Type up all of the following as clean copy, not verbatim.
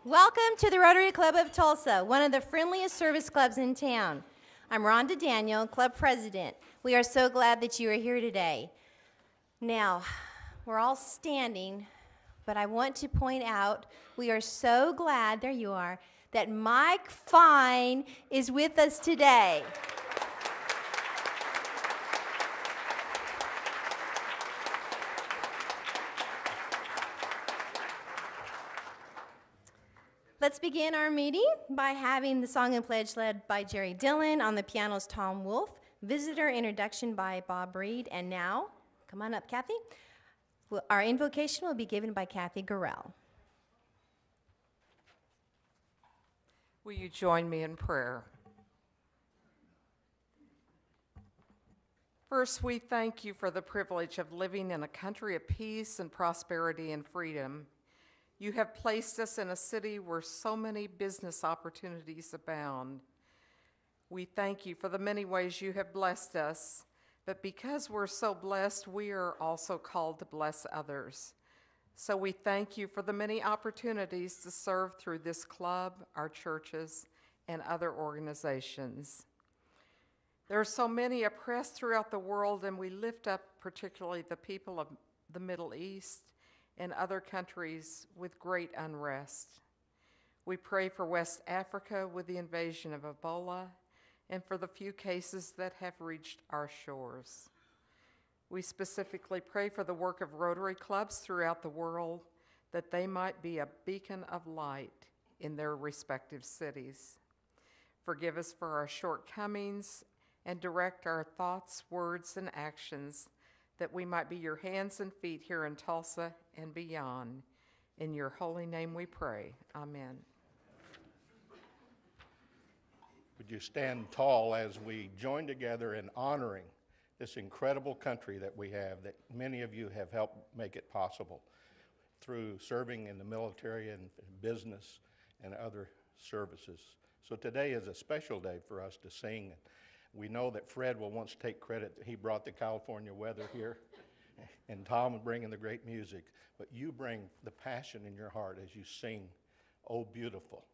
Welcome to the Rotary Club of Tulsa, one of the friendliest service clubs in town. I'm Rhonda Daniel, club president. We are so glad that you are here today. Now, we're all standing, but I want to point out we are so glad, there you are, that Mike Fine is with us today. Let's begin our meeting by having the song and pledge led by Jerry Dillon. On the pianos, Tom Wolfe. Visitor introduction by Bob Reed. And now, come on up, Kathy. Our invocation will be given by Kathy Gorell. Will you join me in prayer? First, we thank you for the privilege of living in a country of peace and prosperity and freedom. You have placed us in a city where so many business opportunities abound. We thank you for the many ways you have blessed us, but because we're so blessed, we are also called to bless others. So we thank you for the many opportunities to serve through this club, our churches, and other organizations. There are so many oppressed throughout the world, and we lift up particularly the people of the Middle East and other countries with great unrest. We pray for West Africa with the invasion of Ebola and for the few cases that have reached our shores. We specifically pray for the work of Rotary clubs throughout the world, that they might be a beacon of light in their respective cities. Forgive us for our shortcomings and direct our thoughts, words, and actions, that we might be your hands and feet here in Tulsa and beyond. In your holy name we pray. Amen. Would you stand tall as we join together in honoring this incredible country that we have, that many of you have helped make it possible through serving in the military and business and other services. So today is a special day for us to sing. We know that Fred will once take credit that he brought the California weather here, and Tom will bring in the great music, but you bring the passion in your heart as you sing, "Oh Beautiful."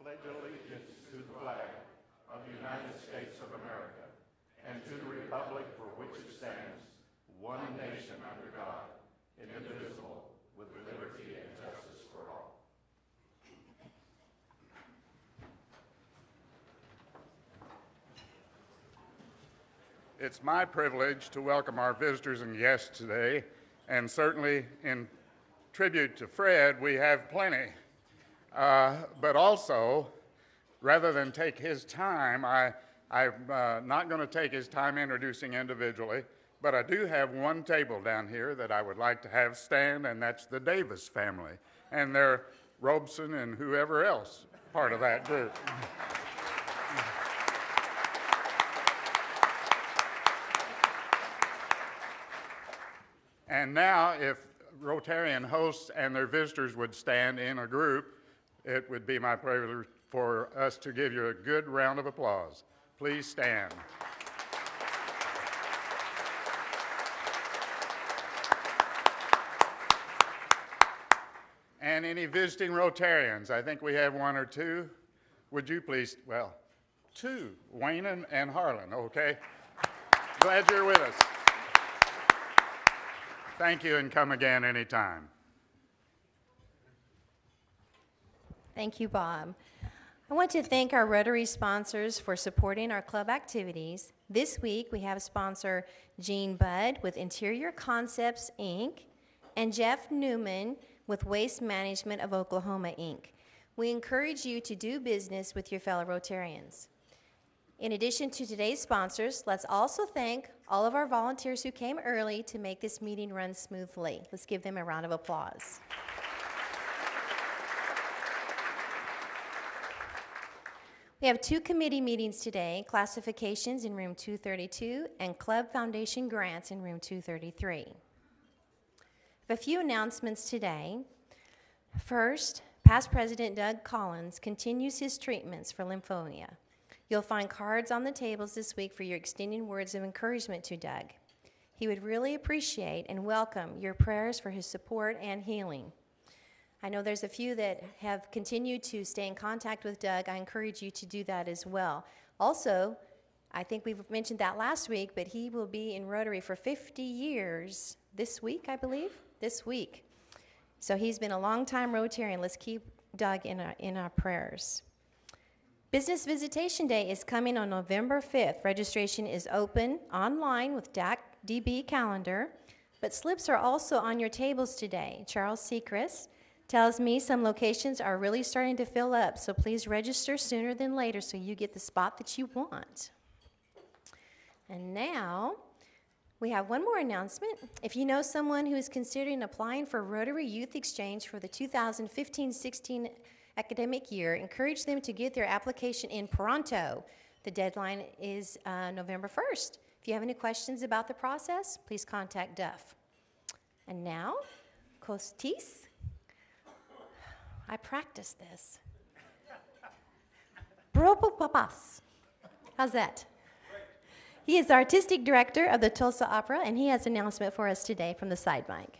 Pledge allegiance to the flag of the United States of America and to the republic for which it stands, one nation under God, indivisible, with liberty and justice for all. It's my privilege to welcome our visitors and guests today, and certainly in tribute to Fred, we have plenty. But also, rather than take his time, I'm not going to take his time introducing individually, but I do have one table down here that I would like to have stand, and that's the Davis family, and they're Robeson and whoever else part of that group. And now, if Rotarian hosts and their visitors would stand in a group, it would be my pleasure for us to give you a good round of applause. Please stand. And any visiting Rotarians, I think we have one or two. Would you please, well, two, Wayne and Harlan, okay? Glad you're with us. Thank you, and come again anytime. Thank you, Bob. I want to thank our Rotary sponsors for supporting our club activities. This week, we have sponsor Gene Budd with Interior Concepts, Inc., and Jeff Newman with Waste Management of Oklahoma, Inc. We encourage you to do business with your fellow Rotarians. In addition to today's sponsors, let's also thank all of our volunteers who came early to make this meeting run smoothly. Let's give them a round of applause. We have 2 committee meetings today, classifications in room 232 and Club Foundation grants in room 233. I have a few announcements today. First, past President Doug Collins continues his treatments for lymphoma. You'll find cards on the tables this week for your extending words of encouragement to Doug. He would really appreciate and welcome your prayers for his support and healing. I know there's a few that have continued to stay in contact with Doug. I encourage you to do that as well. Also, I think we've mentioned that last week, but he will be in Rotary for 50 years this week, I believe, this week. So he's been a long-time Rotarian. Let's keep Doug in our prayers. Business Visitation Day is coming on November 5th. Registration is open online with DB calendar, but slips are also on your tables today. Charles Sechrist tells me some locations are really starting to fill up, so please register sooner than later so you get the spot that you want. And now, we have one more announcement. If you know someone who is considering applying for Rotary Youth Exchange for the 2015-16 academic year, encourage them to get their application in pronto. The deadline is November 1st. If you have any questions about the process, please contact Duff. And now, Kostis. I practiced this. Bropo Papas. How's that? He is the artistic director of the Tulsa Opera, and he has an announcement for us today from the side mic.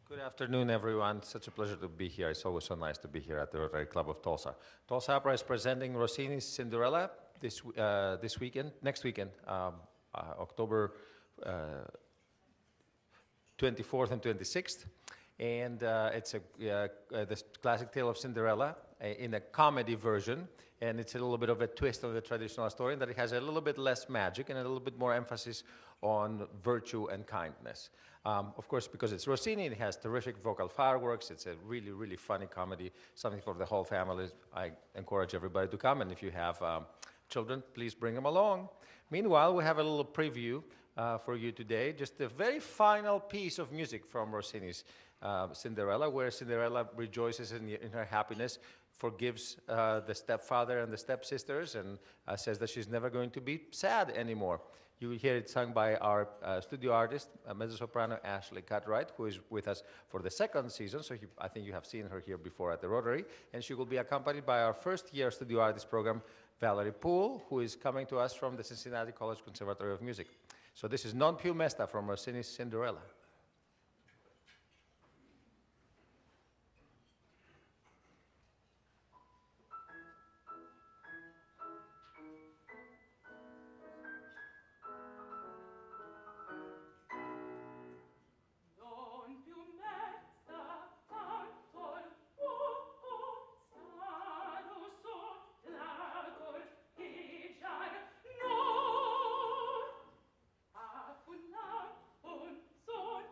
Good afternoon, everyone. Such a pleasure to be here. It's always so nice to be here at the Rotary Club of Tulsa. Tulsa Opera is presenting Rossini's Cinderella next weekend, October 24th and 26th. And it's the classic tale of Cinderella in a comedy version. And it's a little bit of a twist of the traditional story, in that it has a little bit less magic and a little bit more emphasis on virtue and kindness. Of course, because it's Rossini, it has terrific vocal fireworks. It's a really, really funny comedy, something for the whole family. I encourage everybody to come, and if you have children, please bring them along. Meanwhile, we have a little preview for you today, just the very final piece of music from Rossini's Cinderella, where Cinderella rejoices in her happiness, forgives the stepfather and the stepsisters, and says that she's never going to be sad anymore. You will hear it sung by our studio artist, mezzo-soprano Ashley Cutright, who is with us for the second season, so I think you have seen her here before at the Rotary, and she will be accompanied by our first-year studio artist program, Valerie Poole, who is coming to us from the Cincinnati College Conservatory of Music. So this is Non più mesta from Rossini's Cinderella. Son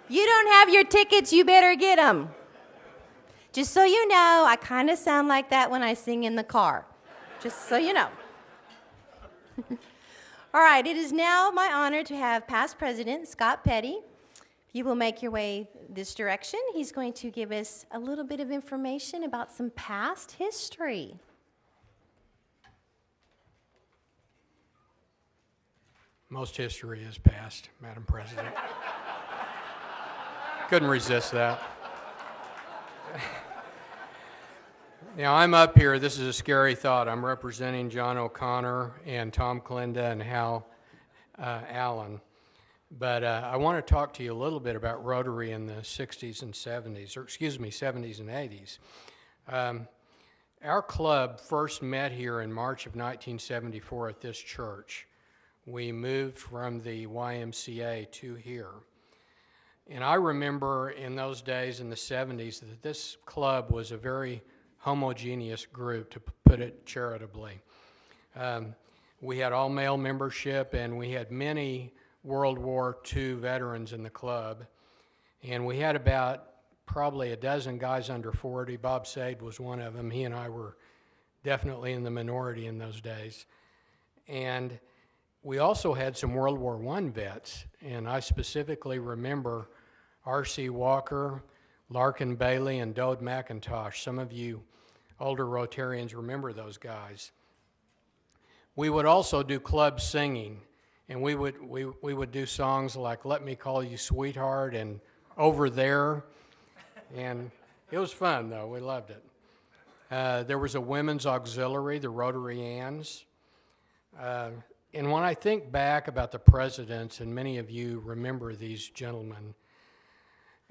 You don't have your tickets, you better get them. Just so you know, I kind of sound like that when I sing in the car. Just so you know. All right, it is now my honor to have past President Scott Petty. You will make your way this direction. He's going to give us a little bit of information about some past history. Most history is past, Madam President. Couldn't resist that. Now, I'm up here. This is a scary thought. I'm representing John O'Connor and Tom Clinda and Hal Allen. But I want to talk to you a little bit about Rotary in the 60s and 70s, or excuse me, 70s and 80s. Our club first met here in March of 1974 at this church. We moved from the YMCA to here. And I remember in those days in the 70s that this club was a very homogeneous group, to put it charitably. We had all-male membership, and we had many World War II veterans in the club. And we had about probably a dozen guys under 40. Bob Sade was one of them. He and I were definitely in the minority in those days. And we also had some World War I vets, and I specifically remember R.C. Walker, Larkin Bailey, and Dode McIntosh. Some of you older Rotarians remember those guys. We would also do club singing, and we would do songs like Let Me Call You Sweetheart and Over There, and it was fun, though. We loved it. There was a women's auxiliary, the Rotary Anns. And when I think back about the presidents, and many of you remember these gentlemen,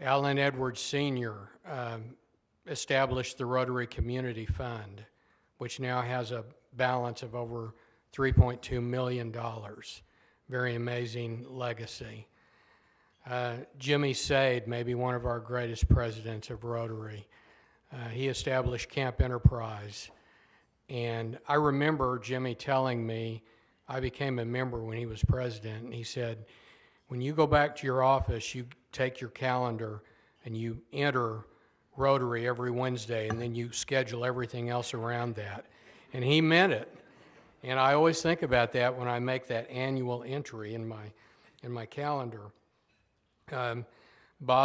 Allen Edwards Sr. Established the Rotary Community Fund, which now has a balance of over $3.2 million. Very amazing legacy. Jimmy Sade, maybe one of our greatest presidents of Rotary. He established Camp Enterprise. And I remember Jimmy telling me, I became a member when he was president, and he said, when you go back to your office, you take your calendar and you enter Rotary every Wednesday, and then you schedule everything else around that. And he meant it. And I always think about that when I make that annual entry in my calendar. Bob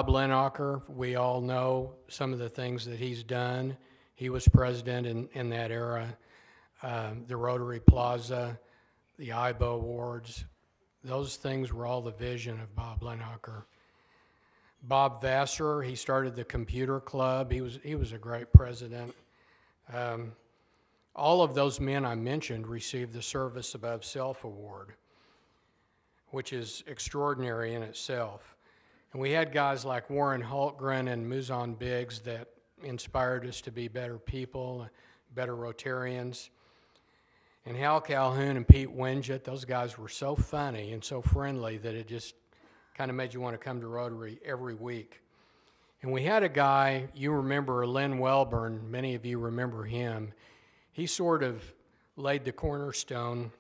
Linacher, we all know some of the things that he's done. He was president in that era. The Rotary Plaza, the IBO Awards, those things were all the vision of Bob Linacher. Bob Vassar, he started the computer club. He was a great president. All of those men I mentioned received the Service Above Self Award, which is extraordinary in itself. And we had guys like Warren Hultgren and Muzon Biggs that inspired us to be better people, better Rotarians. And Hal Calhoun and Pete Winget, those guys were so funny and so friendly that it just kind of made you want to come to Rotary every week. And we had a guy, you remember Lynn Welburn, many of you remember him. He sort of laid the cornerstone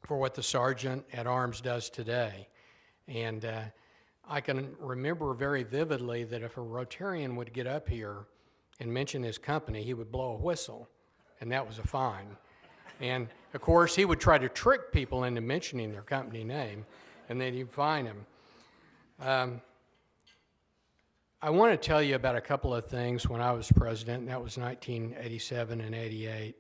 for what the Sergeant at Arms does today. And I can remember very vividly that if a Rotarian would get up here and mention his company, he would blow a whistle, and that was a fine. And, of course, he would try to trick people into mentioning their company name, and then he'd fine them. I want to tell you about a couple of things when I was president, and that was 1987 and 88.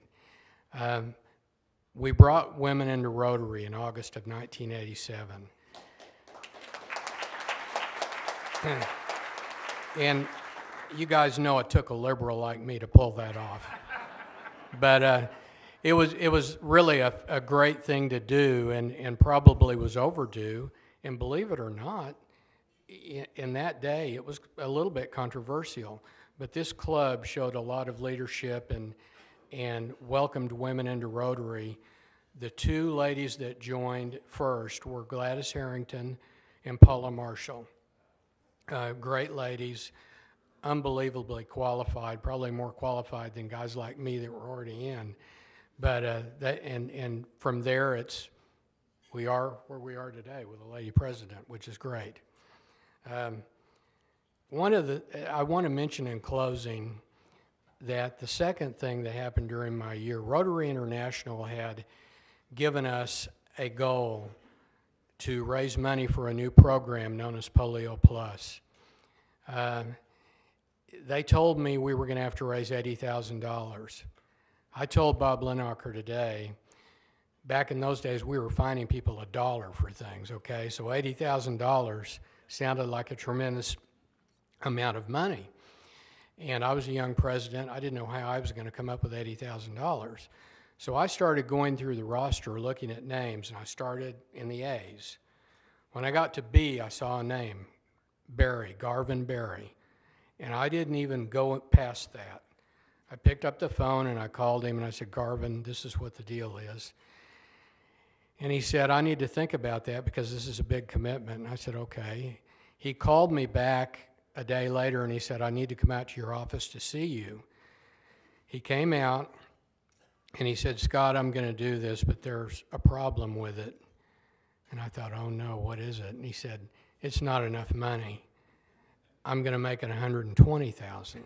We brought women into Rotary in August of 1987. And you guys know it took a liberal like me to pull that off. But it was really a great thing to do, and probably was overdue. And believe it or not, in that day, it was a little bit controversial. But this club showed a lot of leadership and welcomed women into Rotary. The two ladies that joined first were Gladys Harrington and Paula Marshall. Great ladies, unbelievably qualified, probably more qualified than guys like me that were already in. But and from there, we are where we are today with a lady president, which is great. I want to mention in closing that the second thing that happened during my year, Rotary International had given us a goal to raise money for a new program known as Polio Plus. They told me we were going to have to raise $80,000. I told Bob Linacher today, back in those days we were fining people $1 for things, okay? So $80,000 sounded like a tremendous amount of money. And I was a young president. I didn't know how I was going to come up with $80,000. So I started going through the roster looking at names, and I started in the A's. When I got to B, I saw a name, Barry, Garvin Barry. And I didn't even go past that. I picked up the phone and I called him and I said, Garvin, this is what the deal is. And he said, I need to think about that because this is a big commitment. And I said, okay. He called me back a day later and he said, I need to come out to your office to see you. He came out and he said, Scott, I'm going to do this, but there's a problem with it. And I thought, oh no, what is it? And he said, it's not enough money. I'm going to make it $120,000.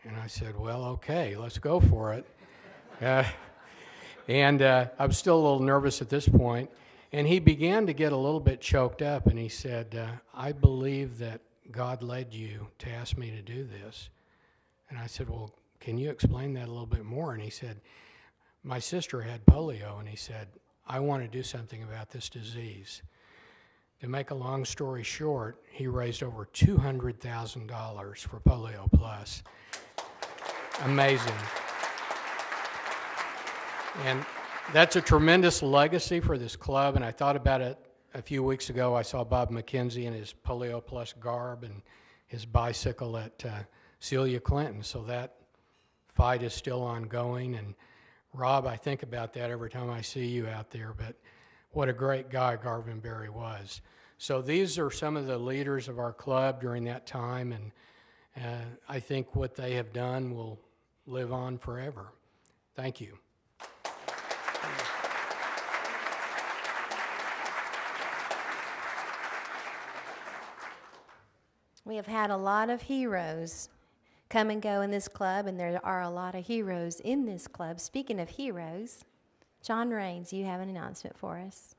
And I said, well, okay, let's go for it. I was still a little nervous at this point. And he began to get a little bit choked up, and he said, I believe that God led you to ask me to do this. And I said, well, can you explain that a little bit more? And he said, my sister had polio, and he said, I want to do something about this disease. To make a long story short, he raised over $200,000 for Polio Plus. Amazing. And that's a tremendous legacy for this club, and I thought about it a few weeks ago. I saw Bob McKenzie in his Polio Plus garb and his bicycle at Celia Clinton, so that fight is still ongoing. And Rob, I think about that every time I see you out there, but what a great guy Garvin Barry was. So these are some of the leaders of our club during that time, and I think what they have done will live on forever. Thank you. We have had a lot of heroes come and go in this club, and there are a lot of heroes in this club. Speaking of heroes, John Raines, you have an announcement for us.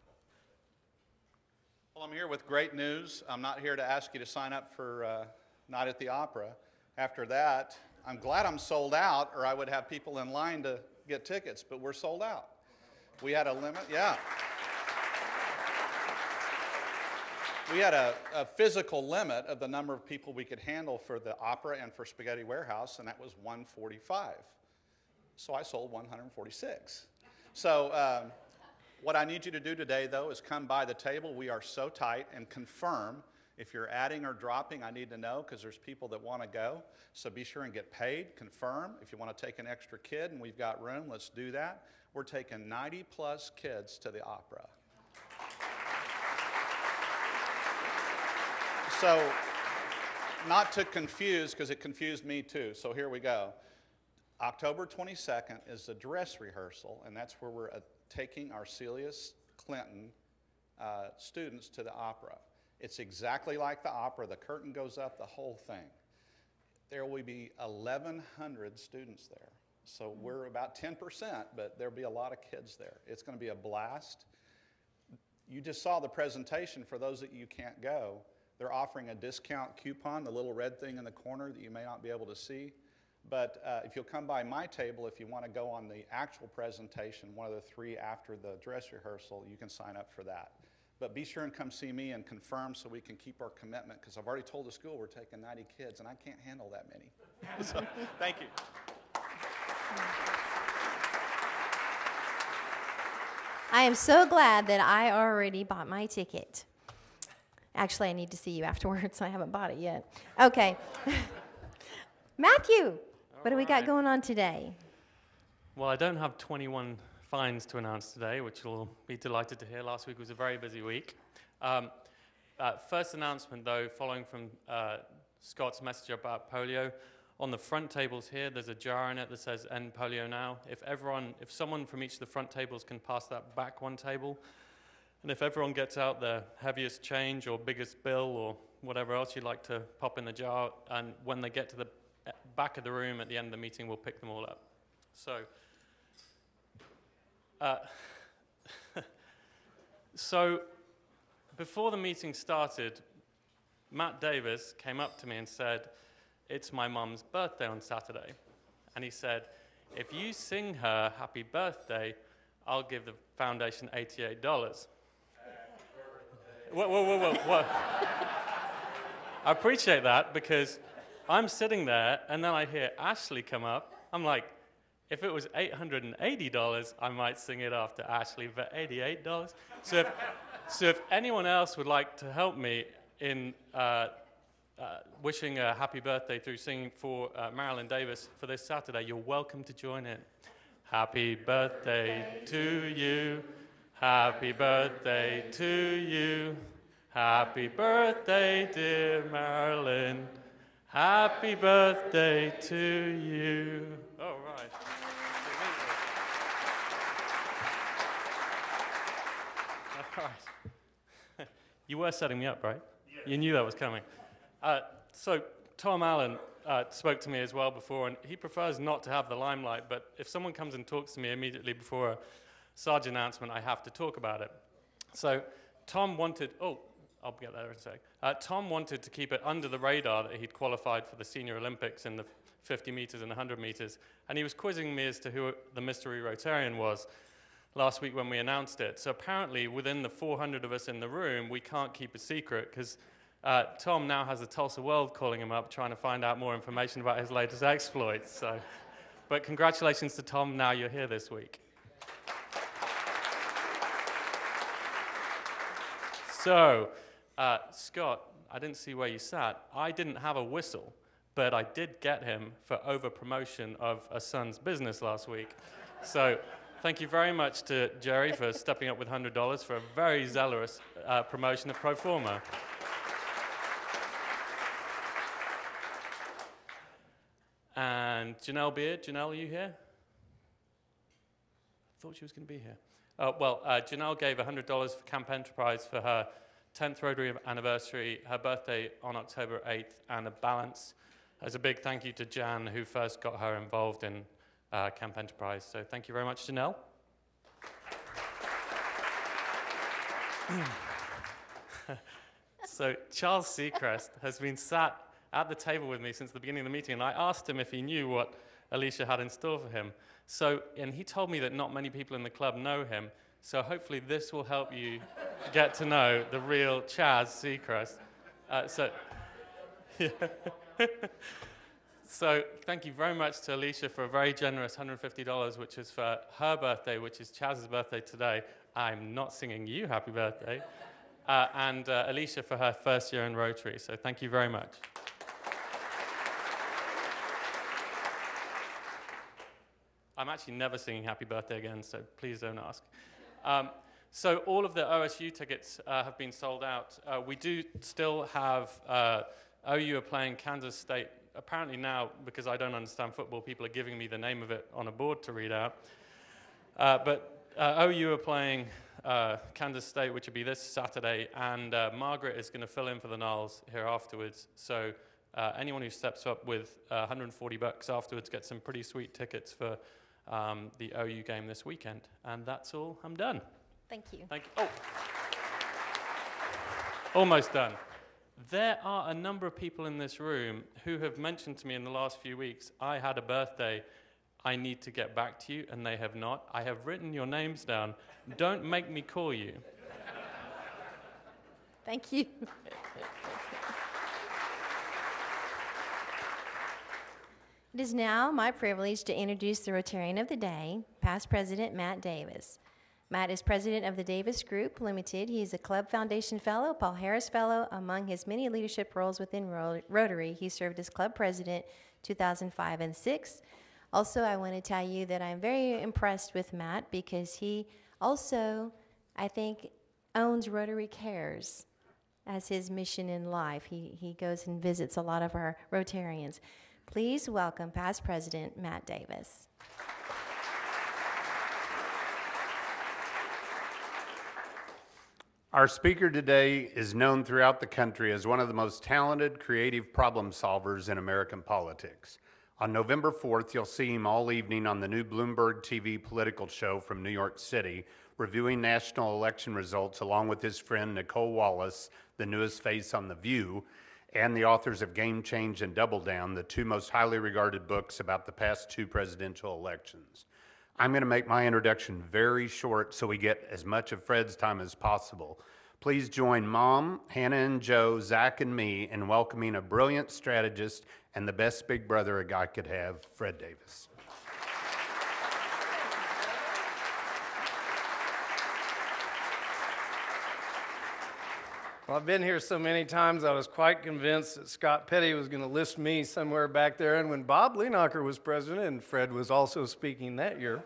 Well, I'm here with great news. I'm not here to ask you to sign up for Night at the Opera. After that, I'm glad I'm sold out, or I would have people in line to get tickets, but we're sold out. We had a limit, yeah. We had a physical limit of the number of people we could handle for the opera and for Spaghetti Warehouse, and that was 145. So I sold 146. So what I need you to do today, though, is come by the table. We are so tight, and confirm. If you're adding or dropping, I need to know, because there's people that want to go. So be sure and get paid, confirm. If you want to take an extra kid and we've got room, let's do that. We're taking 90-plus kids to the opera. So, not to confuse, because it confused me too, so here we go. October 22nd is the dress rehearsal, and that's where we're taking our Celia Clinton students to the opera. It's exactly like the opera. The curtain goes up, the whole thing. There will be 1,100 students there. So we're about 10%, but there'll be a lot of kids there. It's going to be a blast. You just saw the presentation. For those that you can't go, they're offering a discount coupon, the little red thing in the corner that you may not be able to see. But if you'll come by my table, if you want to go on the actual presentation, one of the 3 after the dress rehearsal, you can sign up for that. But be sure and come see me and confirm so we can keep our commitment, because I've already told the school we're taking 90 kids, and I can't handle that many. So, thank you. I am so glad that I already bought my ticket. Actually, I need to see you afterwards. I haven't bought it yet. Okay. Matthew, what do we got going on today? Well, I don't have 21 finds to announce today, which you'll be delighted to hear. Last week was a very busy week. First announcement, though, following from Scott's message about polio. On the front tables here, there's a jar in it that says "End Polio Now." If someone from each of the front tables can pass that back one table, And if everyone gets out their heaviest change or biggest bill or whatever else you'd like to pop in the jar, and when they get to the back of the room at the end of the meeting, we'll pick them all up. So, so before the meeting started, Matt Davis came up to me and said, "It's my mum's birthday on Saturday." And he said, "If you sing her happy birthday, I'll give the foundation $88. Whoa. I appreciate that, because I'm sitting there and then I hear Ashley come up. I'm like, if it was $880, I might sing it after Ashley, but $88? So if anyone else would like to help me in wishing a happy birthday through singing for Marilyn Davis for this Saturday, you're welcome to join in. Happy birthday to you. Happy birthday to you. Happy birthday, dear Marilyn. Happy birthday to you. All right. All right. You were setting me up, right? Yeah. You knew that was coming. So Tom Allen spoke to me as well before, and he prefers not to have the limelight, but if someone comes and talks to me immediately before a Sarge announcement, I have to talk about it. So Tom wanted, I'll get there in a sec. Tom wanted to keep it under the radar that he'd qualified for the Senior Olympics in the 50 meters and 100 meters, and he was quizzing me as to who the mystery Rotarian was last week when we announced it. So apparently within the 400 of us in the room, we can't keep a secret, because Tom now has the Tulsa World calling him up, trying to find out more information about his latest exploits. So, but congratulations to Tom, now you're here this week. So, Scott, I didn't see where you sat. I didn't have a whistle, but I did get him for over-promotion of a son's business last week. So, thank you very much to Jerry for stepping up with $100 for a very zealous promotion of Proforma. And Janelle Beard, Janelle, are you here? I thought she was going to be here. Janelle gave $100 for Camp Enterprise for her 10th Rotary anniversary, her birthday on October 8th, and a balance as a big thank you to Jan, who first got her involved in Camp Enterprise. So thank you very much, Janelle. So Charles Seacrest has been sat at the table with me since the beginning of the meeting, and I asked him if he knew what Alicia had in store for him. So, and he told me that not many people in the club know him, so hopefully this will help you get to know the real Chaz Seacrest. So thank you very much to Alicia for a very generous $150, which is for her birthday, which is Chaz's birthday today. I'm not singing you happy birthday. And Alicia for her first year in Rotary, so thank you very much. I'm actually never singing happy birthday again, so please don't ask. So all of the OSU tickets have been sold out. We do still have, OU are playing Kansas State. Apparently now, because I don't understand football, people are giving me the name of it on a board to read out. But OU are playing Kansas State, which will be this Saturday, and Margaret is going to fill in for the Niles here afterwards. So anyone who steps up with $140 afterwards gets some pretty sweet tickets for the OU game this weekend. And that's all. I'm done. Thank you. Thank you. Oh. Almost done. There are a number of people in this room who have mentioned to me in the last few weeks, I had a birthday, I need to get back to you, and they have not. I have written your names down. Don't make me call you. Thank you. It is now my privilege to introduce the Rotarian of the Day, past President Matt Davis. Matt is president of the Davis Group Limited. He is a Club Foundation Fellow, Paul Harris Fellow. Among his many leadership roles within Rotary, he served as club president 2005 and 6. Also, I want to tell you that I'm very impressed with Matt because he also, I think, owns Rotary Cares as his mission in life. He goes and visits a lot of our Rotarians. Please welcome past president Matt Davis. Our speaker today is known throughout the country as one of the most talented, creative problem solvers in American politics. On November 4th, you'll see him all evening on the new Bloomberg TV political show from New York City, reviewing national election results along with his friend Nicole Wallace, the newest face on The View, and the authors of Game Change and Double Down, the two most highly regarded books about the past two presidential elections. I'm going to make my introduction very short so we get as much of Fred's time as possible. Please join Mom, Hannah and Joe, Zach and me in welcoming a brilliant strategist and the best big brother a guy could have, Fred Davis. Well, I've been here so many times, I was quite convinced that Scott Petty was going to list me somewhere back there. And when Bob Leenacher was president, and Fred was also speaking that year,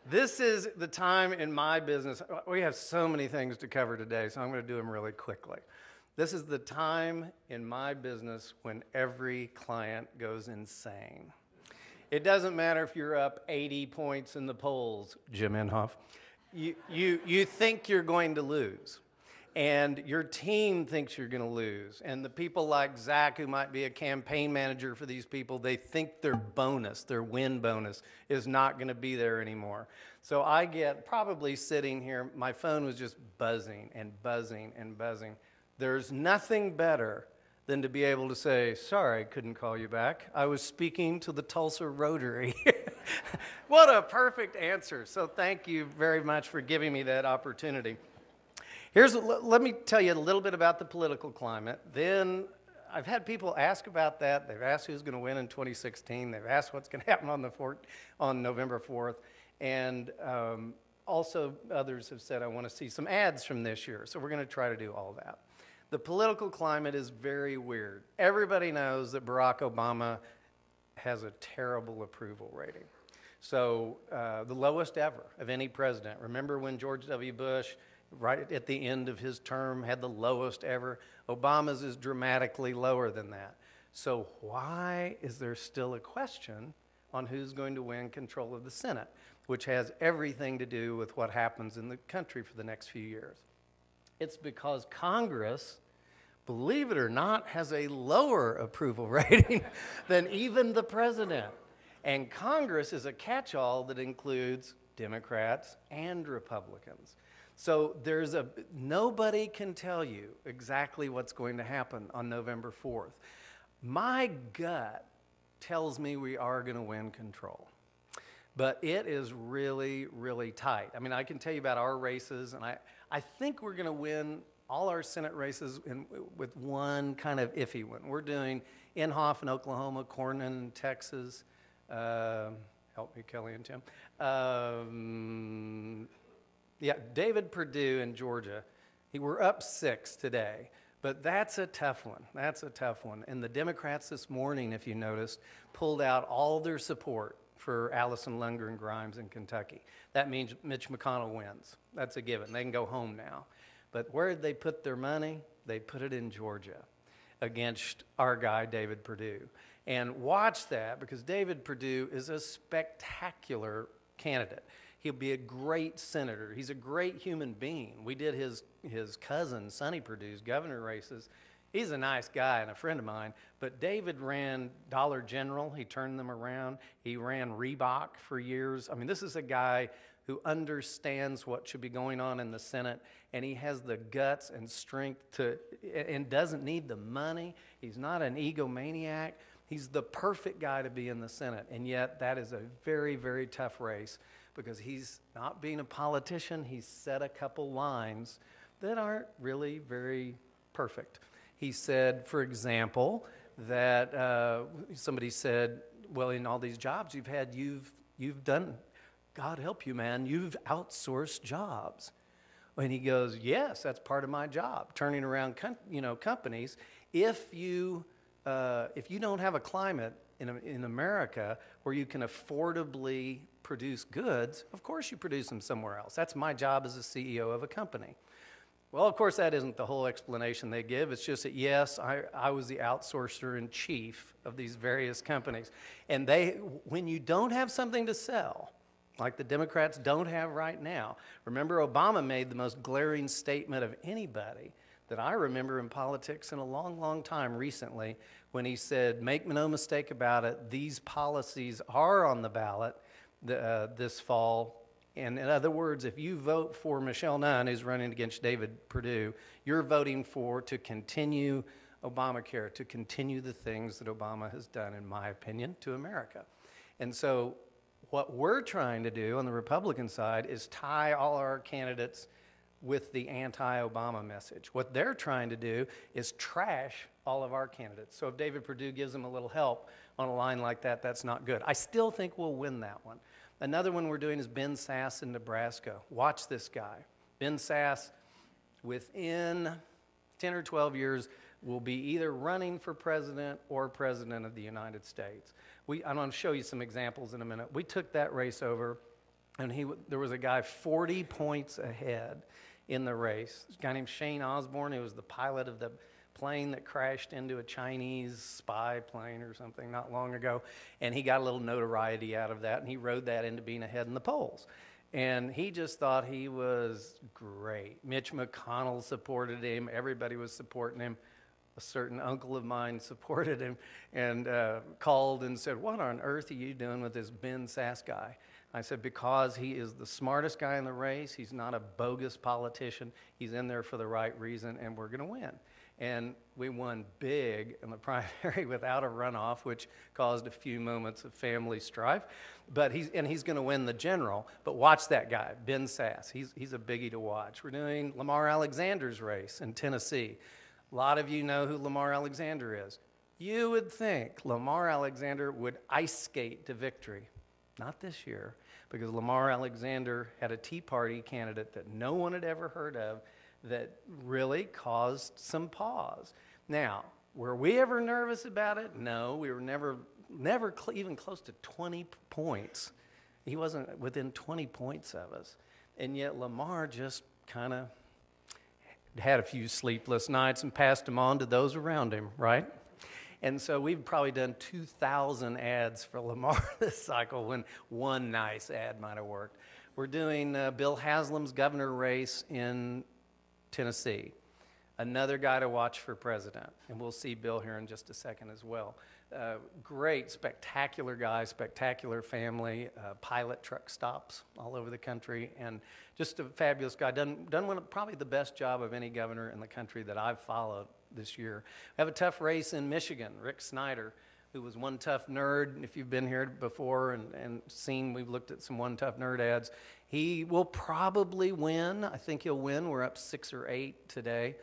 this is the time in my business. We have so many things to cover today, so I'm going to do them really quickly. This is the time in my business when every client goes insane. It doesn't matter if you're up 80 points in the polls, Jim Inhofe. You think you're going to lose, and your team thinks you're going to lose, and the people like Zach, who might be a campaign manager for these people, they think their bonus, their win bonus, is not going to be there anymore. So I get probably sitting here, my phone was just buzzing and buzzing and buzzing. There's nothing better than to be able to say, sorry, I couldn't call you back. I was speaking to the Tulsa Rotary. What a perfect answer. So thank you very much for giving me that opportunity. Let me tell you a little bit about the political climate. Then I've had people ask about that. They've asked who's going to win in 2016. They've asked what's going to happen on November 4th. And also others have said, I want to see some ads from this year. So we're going to try to do all that. The political climate is very weird. Everybody knows that Barack Obama has a terrible approval rating. So the lowest ever of any president. Remember when George W. Bush, right at the end of his term, had the lowest ever? Obama's is dramatically lower than that. So why is there still a question on who's going to win control of the Senate, which has everything to do with what happens in the country for the next few years? It's because Congress, believe it or not, has a lower approval rating than even the president. And Congress is a catch-all that includes Democrats and Republicans. So nobody can tell you exactly what's going to happen on November 4th. My gut tells me we are going to win control. But it is really, really tight. I mean, I can tell you about our races, and I think we're going to win all our Senate races with one kind of iffy one. We're doing Inhofe in Oklahoma, Cornyn in Texas. Help me, Kelly and Tim. David Perdue in Georgia. We're up 6 today, but that's a tough one. That's a tough one. And the Democrats this morning, if you noticed, pulled out all their support for Allison Lundgren Grimes in Kentucky. That means Mitch McConnell wins. That's a given. They can go home now. But where did they put their money? They put it in Georgia against our guy, David Perdue. And watch that, because David Perdue is a spectacular candidate. He'll be a great senator. He's a great human being. We did his cousin, Sonny Perdue's governor races. He's a nice guy and a friend of mine, but David ran Dollar General. He turned them around. He ran Reebok for years. I mean, this is a guy who understands what should be going on in the Senate, and he has the guts and strength and doesn't need the money. He's not an egomaniac. He's the perfect guy to be in the Senate, and yet that is a very, very tough race because he's not being a politician. He's set a couple lines that aren't really very perfect. He said, for example, that somebody said, well, in all these jobs you've had, you've done, God help you, man, you've outsourced jobs. And he goes, yes, that's part of my job, turning around companies. If you don't have a climate in America where you can affordably produce goods, of course you produce them somewhere else. That's my job as a CEO of a company. Well, of course, that isn't the whole explanation they give. It's just that, yes, I was the outsourcer in chief of these various companies. And when you don't have something to sell, like the Democrats don't have right now. Remember, Obama made the most glaring statement of anybody that I remember in politics in a long, long time recently when he said, make no mistake about it, these policies are on the ballot this fall. And in other words, if you vote for Michelle Nunn, who's running against David Perdue, you're voting to continue Obamacare, to continue the things that Obama has done, in my opinion, to America. And so what we're trying to do on the Republican side is tie all our candidates with the anti-Obama message. What they're trying to do is trash all of our candidates. So if David Perdue gives them a little help on a line like that, that's not good. I still think we'll win that one. Another one we're doing is Ben Sasse in Nebraska. Watch this guy. Ben Sasse, within 10 or 12 years, will be either running for president or president of the United States. I'm going to show you some examples in a minute. We took that race over, and there was a guy 40 points ahead in the race. A guy named Shane Osborne, who was the pilot of the plane that crashed into a Chinese spy plane or something not long ago, and he got a little notoriety out of that, and he rode that into being ahead in the polls. And he just thought he was great. Mitch McConnell supported him. Everybody was supporting him. A certain uncle of mine supported him and called and said, what on earth are you doing with this Ben Sasse guy? I said, because he is the smartest guy in the race. He's not a bogus politician. He's in there for the right reason, and we're going to win. And we won big in the primary without a runoff, which caused a few moments of family strife. But he's going to win the general. But watch that guy, Ben Sasse. He's a biggie to watch. We're doing Lamar Alexander's race in Tennessee. A lot of you know who Lamar Alexander is. You would think Lamar Alexander would ice skate to victory. Not this year, because Lamar Alexander had a Tea Party candidate that no one had ever heard of that really caused some pause. Now, were we ever nervous about it? No, we were never even close to 20 points. He wasn't within 20 points of us. And yet Lamar just kind of had a few sleepless nights and passed them on to those around him, right? And so we've probably done 2,000 ads for Lamar this cycle when one nice ad might have worked. We're doing Bill Haslam's governor race in Tennessee. Another guy to watch for president. And we'll see Bill here in just a second as well. Great, spectacular guy, spectacular family, pilot truck stops all over the country, and just a fabulous guy. Done probably the best job of any governor in the country that I've followed this year. We have a tough race in Michigan. Rick Snyder, who was One Tough Nerd. If you've been here before and seen, we've looked at some One Tough Nerd ads. He will probably win. I think he'll win. We're up 6 or 8 today.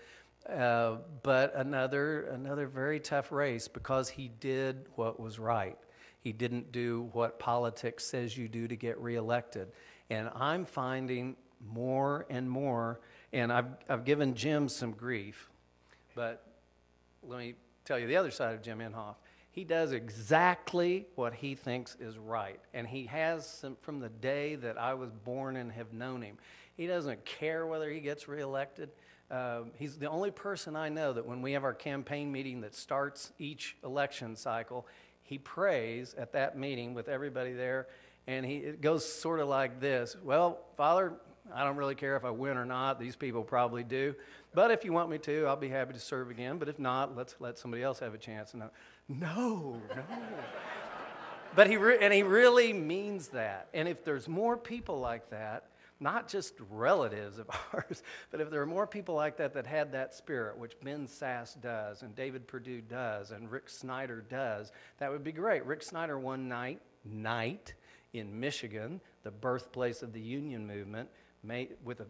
But another very tough race because he did what was right. He didn't do what politics says you do to get reelected. And I'm finding more and more, and I've given Jim some grief, but let me tell you the other side of Jim Inhofe. He does exactly what he thinks is right, and he has from the day that I was born and have known him. He doesn't care whether he gets reelected. He's the only person I know that when we have our campaign meeting that starts each election cycle, he prays at that meeting with everybody there, and it goes sort of like this. Well, Father, I don't really care if I win or not. These people probably do. But if you want me to, I'll be happy to serve again. But if not, let's let somebody else have a chance. And no. But he really means that. And if there's more people like that, not just relatives of ours, but if there are more people like that that had that spirit, which Ben Sasse does, and David Perdue does, and Rick Snyder does, that would be great. Rick Snyder one night in Michigan, the birthplace of the union movement, with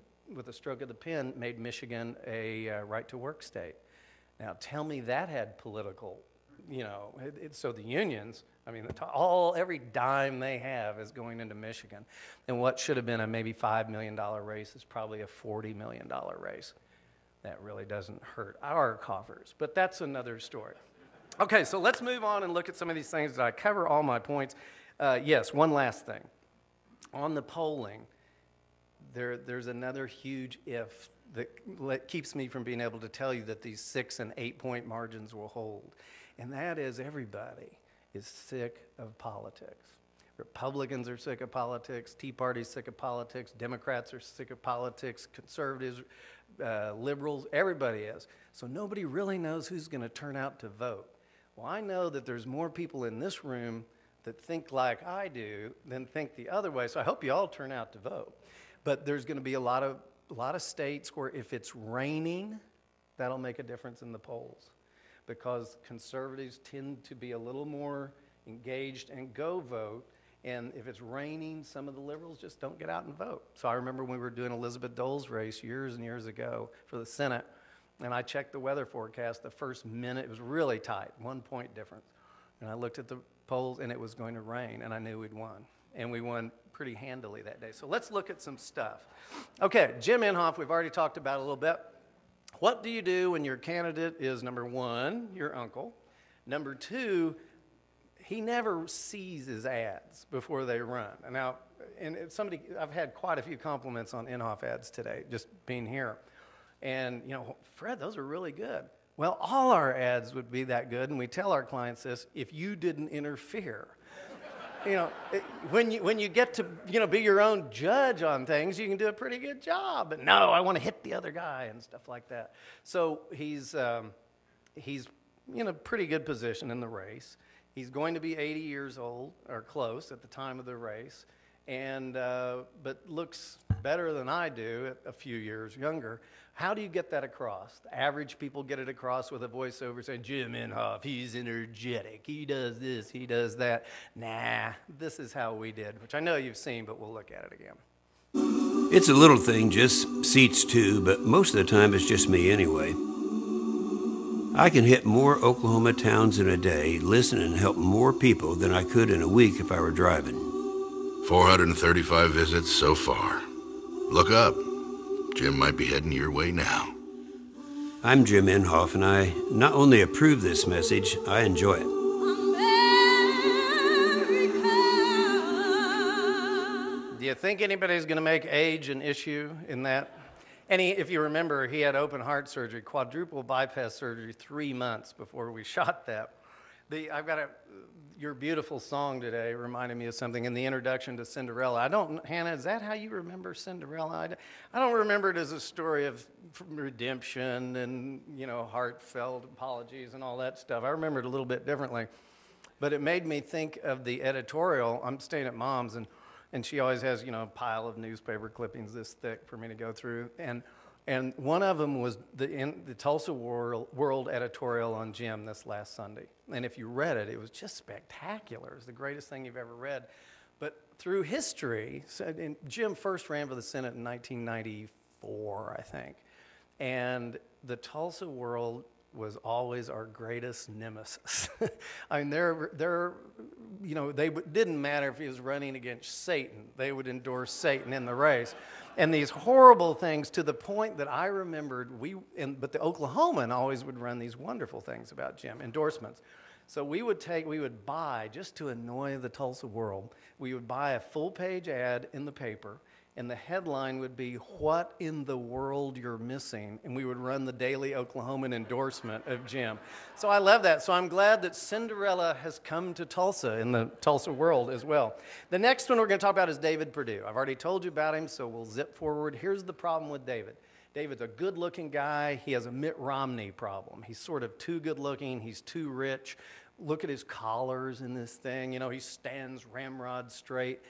a stroke of the pen, made Michigan a right-to-work state. Now, tell me that had political, so the unions, I mean, every dime they have is going into Michigan. And what should have been a maybe $5 million race is probably a $40 million race. That really doesn't hurt our coffers, but that's another story. Okay, so let's move on and look at some of these things. Did I cover all my points? Yes, one last thing. On the polling, there's another huge if that keeps me from being able to tell you that these 6 and 8 point margins will hold. And that is everybody is sick of politics. Republicans are sick of politics, Tea Party's sick of politics, Democrats are sick of politics, conservatives, liberals, everybody is. So nobody really knows who's going to turn out to vote. Well, I know that there's more people in this room that think like I do than think the other way, so I hope you all turn out to vote. But there's going to be a lot of states where if it's raining, that'll make a difference in the polls, because conservatives tend to be a little more engaged and go vote. And if it's raining, some of the liberals just don't get out and vote. So I remember when we were doing Elizabeth Dole's race years and years ago for the Senate, and I checked the weather forecast the first minute. It was really tight, 1 point difference. And I looked at the polls, and it was going to rain, and I knew we'd won. And we won pretty handily that day. So let's look at some stuff. Okay, Jim Inhofe, we've already talked about a little bit. What do you do when your candidate is, number one, your uncle? Number two, he never sees his ads before they run. Now, I've had quite a few compliments on Inhofe ads today, just being here. And, you know, Fred, those are really good. Well, all our ads would be that good, and we tell our clients this, if you didn't interfere. You know, when you get to, you know, be your own judge on things, you can do a pretty good job. But no, I want to hit the other guy and stuff like that. So he's in a pretty good position in the race. He's going to be 80 years old, or close, at the time of the race, and but looks better than I do, a few years younger. How do you get that across? The average people get it across with a voiceover saying, Jim Inhofe, he's energetic, he does this, he does that. Nah, this is how we did, which I know you've seen, but we'll look at it again. It's a little thing, just seats two, but most of the time it's just me anyway. I can hit more Oklahoma towns in a day, listen and help more people than I could in a week if I were driving. 435 visits so far. Look up. Jim might be heading your way now. I'm Jim Inhofe, and I not only approve this message, I enjoy it. Do you think anybody's going to make age an issue in that? And if you remember, he had open heart surgery, quadruple bypass surgery, 3 months before we shot that. I've got your beautiful song today reminded me of something in the introduction to Cinderella. Hannah, is that how you remember Cinderella? I don't remember it as a story of redemption and, you know, heartfelt apologies and all that stuff. I remember it a little bit differently. But it made me think of the editorial. I'm staying at Mom's, and she always has, you know, a pile of newspaper clippings this thick for me to go through. And one of them was the Tulsa World editorial on Jim this last Sunday. And if you read it, it was just spectacular. It was the greatest thing you've ever read. But through history, Jim first ran for the Senate in 1994, I think. And the Tulsa World was always our greatest nemesis. I mean, you know, didn't matter if he was running against Satan. They would endorse Satan in the race. And these horrible things, to the point that I remembered, but the Oklahoman always would run these wonderful things about Jim, endorsements. So we would buy, just to annoy the Tulsa World, we would buy a full-page ad in the paper, and the headline would be, "What in the world you're missing?" And we would run the daily Oklahoman endorsement of Jim. So I love that. So I'm glad that Cinderella has come to Tulsa, in the Tulsa World as well. The next one we're going to talk about is David Perdue. I've already told you about him, so we'll zip forward. Here's the problem with David. David's a good-looking guy. He has a Mitt Romney problem. He's sort of too good-looking. He's too rich. Look at his collars in this thing. You know, he stands ramrod straight.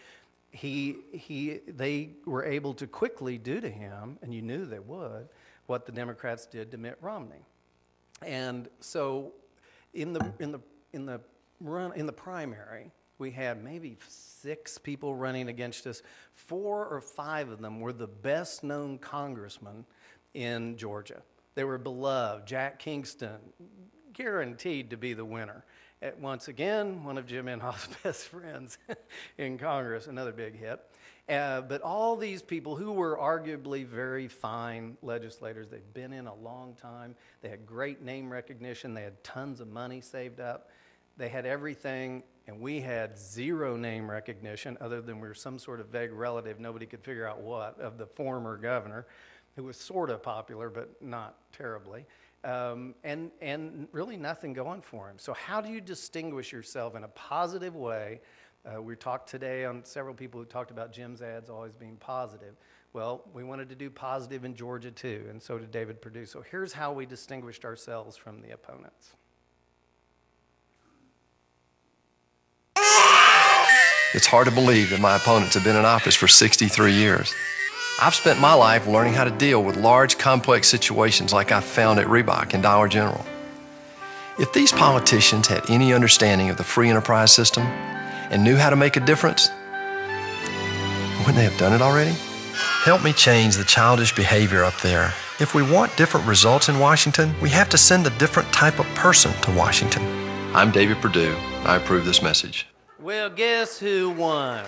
They were able to quickly do to him, and you knew they would, what the Democrats did to Mitt Romney. And so in the primary, we had maybe 6 people running against us. 4 or 5 of them were the best-known congressmen in Georgia. They were beloved. Jack Kingston, guaranteed to be the winner. Once again, one of Jim Inhofe's best friends in Congress, another big hit. But all these people who were arguably very fine legislators, they'd been in a long time, they had great name recognition, they had tons of money saved up, they had everything, and we had 0 name recognition other than we were some sort of vague relative, nobody could figure out what, of the former governor, who was sort of popular but not terribly. And really nothing going for him. So how do you distinguish yourself in a positive way We talked today on several people who talked about Jim's ads always being positive. Well, we wanted to do positive in Georgia too, and so did David Perdue. So here's how we distinguished ourselves from the opponents. It's hard to believe that my opponents have been in office for 63 years. I've spent my life learning how to deal with large, complex situations like I found at Reebok and Dollar General. If these politicians had any understanding of the free enterprise system and knew how to make a difference, wouldn't they have done it already? Help me change the childish behavior up there. If we want different results in Washington, we have to send a different type of person to Washington. I'm David Perdue. I approve this message. Well, guess who won?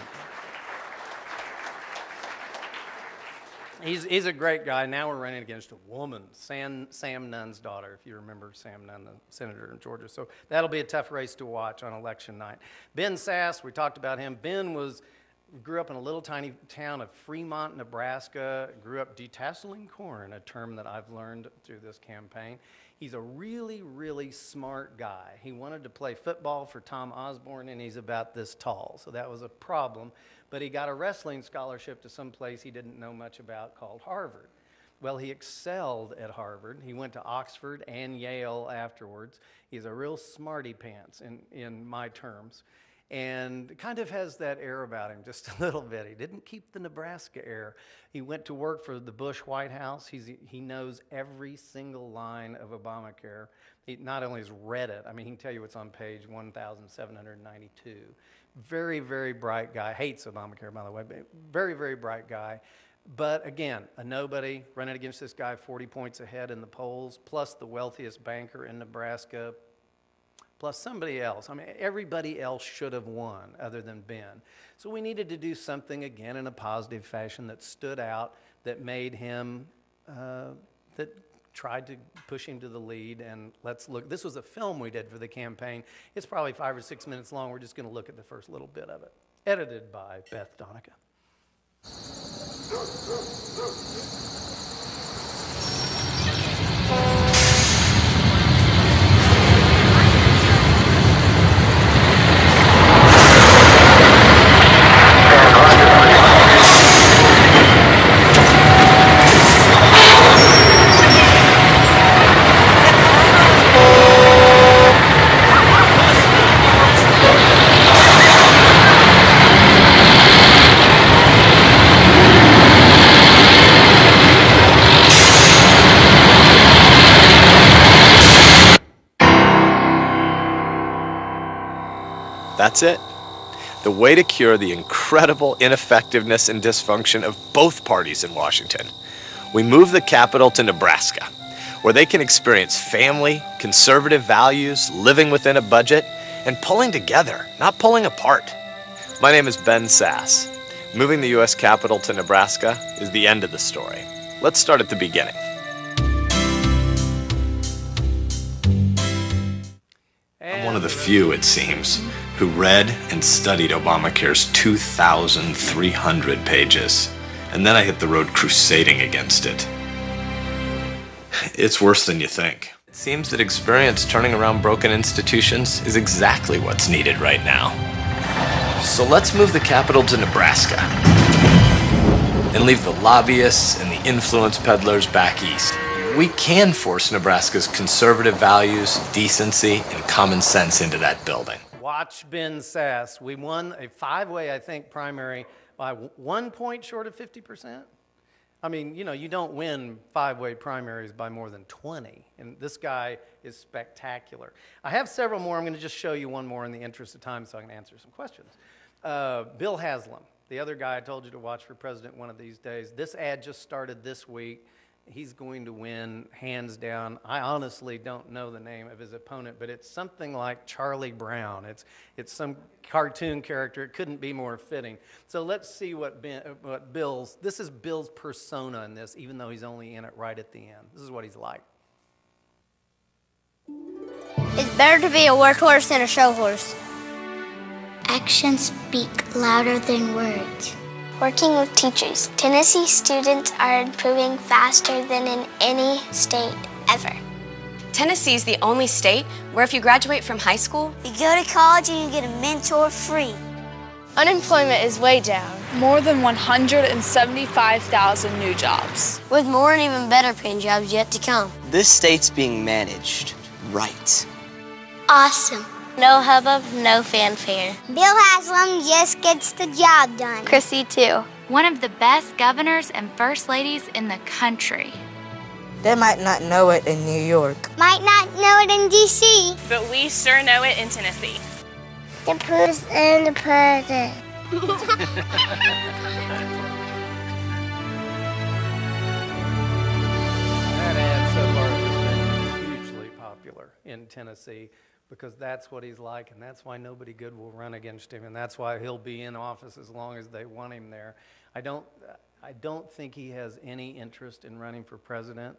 He's a great guy. Now we're running against a woman, Sam Nunn's daughter, if you remember Sam Nunn, the senator in Georgia. So that'll be a tough race to watch on election night. Ben Sass, we talked about him. Ben grew up in a little tiny town of Fremont, Nebraska, grew up detasseling corn, a term that I've learned through this campaign. He's a really, really smart guy. He wanted to play football for Tom Osborne, and he's about this tall, so that was a problem. But he got a wrestling scholarship to some place he didn't know much about called Harvard. Well, he excelled at Harvard. He went to Oxford and Yale afterwards. He's a real smarty pants in my terms, and kind of has that air about him just a little bit. He didn't keep the Nebraska air. He went to work for the Bush White House. He knows every single line of Obamacare. He not only has read it, I mean, he can tell you what's on page 1,792. Very, very bright guy. Hates Obamacare, by the way, but very, very bright guy. But again, a nobody running against this guy 40 points ahead in the polls, plus the wealthiest banker in Nebraska, plus somebody else. I mean, everybody else should have won other than Ben. So we needed to do something, again, in a positive fashion that stood out, that made him, that tried to push him to the lead. And let's look. This was a film we did for the campaign. It's probably 5 or 6 minutes long. We're just going to look at the first little bit of it. Edited by Beth Donica. That's it. The way to cure the incredible ineffectiveness and dysfunction of both parties in Washington. We move the capital to Nebraska, where they can experience family, conservative values, living within a budget, and pulling together, not pulling apart. My name is Ben Sass. Moving the U.S. Capitol to Nebraska is the end of the story. Let's start at the beginning. I'm one of the few, it seems, who read and studied Obamacare's 2,300 pages, and then I hit the road crusading against it. It's worse than you think. It seems that experience turning around broken institutions is exactly what's needed right now. So let's move the capital to Nebraska and leave the lobbyists and the influence peddlers back east. We can force Nebraska's conservative values, decency, and common sense into that building. Watch Ben Sass. We won a 5-way, I think, primary by 1 point short of 50%. I mean, you know, you don't win 5-way primaries by more than 20, and this guy is spectacular. I have several more. I'm going to just show you one more in the interest of time so I can answer some questions. Bill Haslam, the other guy I told you to watch for president one of these days. This ad just started this week. He's going to win, hands down. I honestly don't know the name of his opponent, but it's something like Charlie Brown. It's some cartoon character. It couldn't be more fitting. So let's see what this is Bill's persona in this, even though he's only in it right at the end. This is what he's like. It's better to be a workhorse than a show horse. Actions speak louder than words. Working with teachers, Tennessee students are improving faster than in any state ever. Tennessee is the only state where if you graduate from high school, you go to college and you get a mentor free. Unemployment is way down. More than 175,000 new jobs. With more and even better paying jobs yet to come. This state's being managed right. Awesome. No hubbub, no fanfare. Bill Haslam just gets the job done. Chrissy, too. One of the best governors and first ladies in the country. They might not know it in New York. Might not know it in D.C. But we sure know it in Tennessee. The Puss and the President. That ad so far has been hugely popular in Tennessee because that's what he's like, and that's why nobody good will run against him, and that's why he'll be in office as long as they want him there. I don't think he has any interest in running for president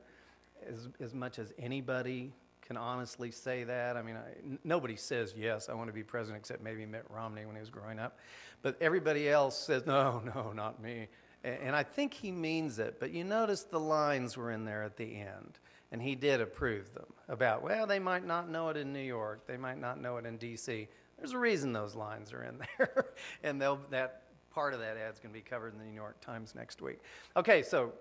as much as anybody can honestly say that. I mean, nobody says, yes, I want to be president, except maybe Mitt Romney when he was growing up. But everybody else says, no, not me. And I think he means it. But you notice the lines were in there at the end. And he did approve them about, well, they might not know it in New York. They might not know it in D.C. There's a reason those lines are in there. And that part of that ad's going to be covered in the New York Times next week. Okay, so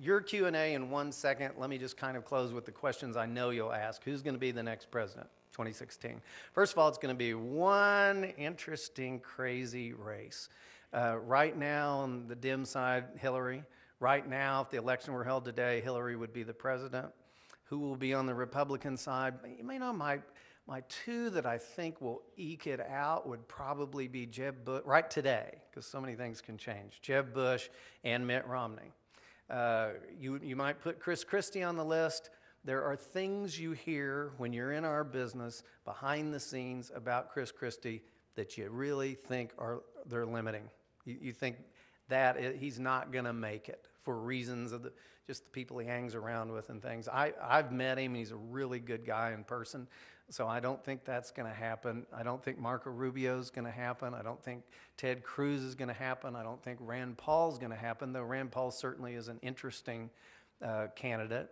your Q&A in 1 second. Let me just kind of close with the questions I know you'll ask. Who's going to be the next president, 2016? First of all, it's going to be one interesting, crazy race. Right now, on the Dem side, Hillary. Right now, if the election were held today, Hillary would be the president. Who will be on the Republican side? You know, my two that I think will eke it out would probably be Jeb Bush, right today, because so many things can change. Jeb Bush and Mitt Romney. You might put Chris Christie on the list. There are things you hear when you're in our business behind the scenes about Chris Christie that you really think they're limiting. You think that he's not going to make it for reasons of just the people he hangs around with and things. I've met him. He's a really good guy in person. So I don't think that's going to happen. I don't think Marco Rubio is going to happen. I don't think Ted Cruz is going to happen. I don't think Rand Paul is going to happen, though Rand Paul certainly is an interesting candidate.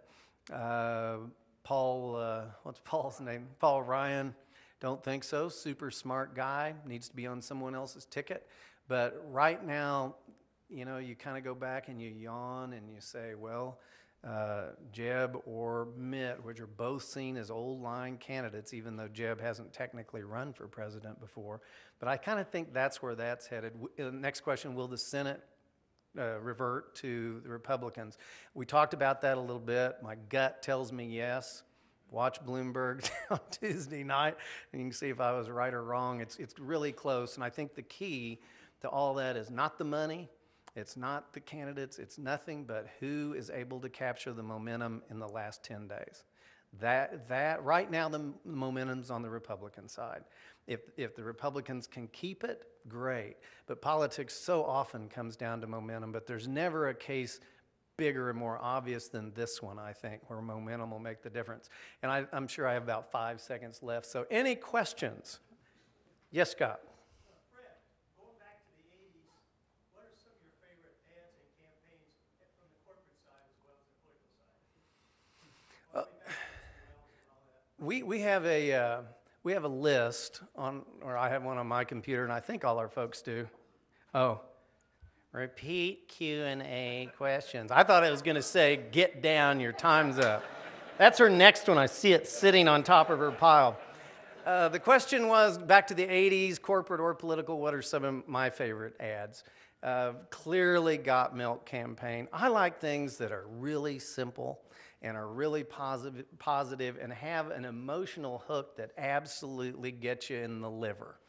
What's Paul's name? Paul Ryan, don't think so. Super smart guy, needs to be on someone else's ticket. But right now, you know, you kind of go back and you yawn and you say, well, Jeb or Mitt, which are both seen as old line candidates, even though Jeb hasn't technically run for president before. But I kind of think that's where that's headed. Next question, will the Senate revert to the Republicans? We talked about that a little bit. My gut tells me yes. Watch Bloomberg on Tuesday night, and you can see if I was right or wrong. It's really close, and I think the key to all that is not the money. It's not the candidates, it's nothing but who is able to capture the momentum in the last 10 days. That right now the momentum's on the Republican side. If the Republicans can keep it, great. But politics so often comes down to momentum, but there's never a case bigger and more obvious than this one, I think, where momentum will make the difference. And I'm sure I have about 5 seconds left, so any questions? Yes, Scott? We have a list on, or I have one on my computer, and I think all our folks do. Oh, repeat Q&A questions. I thought it was going to say, get down, your time's up. That's her next one. I see it sitting on top of her pile. The question was, back to the 80s, corporate or political, what are some of my favorite ads? Clearly Got Milk campaign. I like things that are really simple and are really positive and have an emotional hook that absolutely gets you in the liver.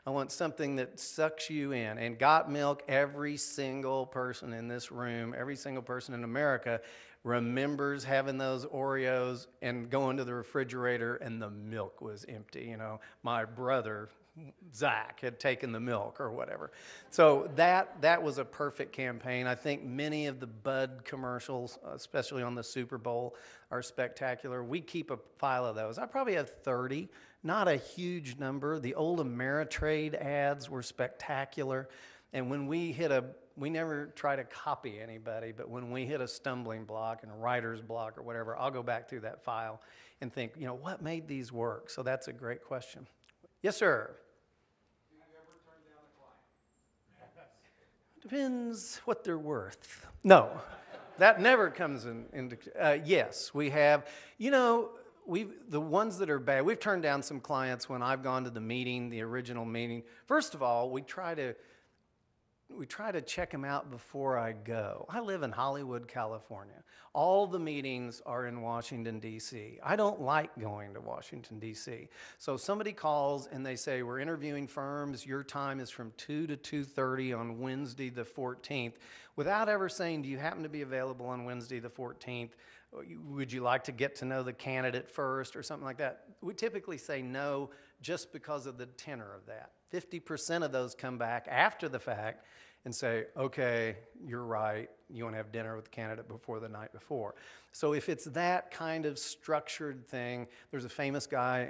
I want something that sucks you in. And Got Milk, every single person in this room, every single person in America remembers having those Oreos and going to the refrigerator and the milk was empty. You know, my brother Zach had taken the milk or whatever. So that was a perfect campaign. I think many of the Bud commercials, especially on the Super Bowl, are spectacular. We keep a file of those. I probably have 30, not a huge number. The old Ameritrade ads were spectacular. And when we never try to copy anybody, but when we hit a stumbling block and a writer's block or whatever, I'll go back through that file and think, you know, what made these work? So that's a great question. Yes, sir. Depends what they're worth. No, that never comes into, yes, we have, you know, the ones that are bad, we've turned down some clients when I've gone to the meeting, the original meeting. First of all, we try to check them out before I go. I live in Hollywood, California. All the meetings are in Washington, D.C. I don't like going to Washington, D.C. So somebody calls and they say, we're interviewing firms, your time is from 2 to 2:30 on Wednesday the 14th, without ever saying, do you happen to be available on Wednesday the 14th? Would you like to get to know the candidate first or something like that? We typically say no just because of the tenor of that. 50% of those come back after the fact and say, okay, you're right, you want to have dinner with the candidate before the night before. So if it's that kind of structured thing, there's a famous guy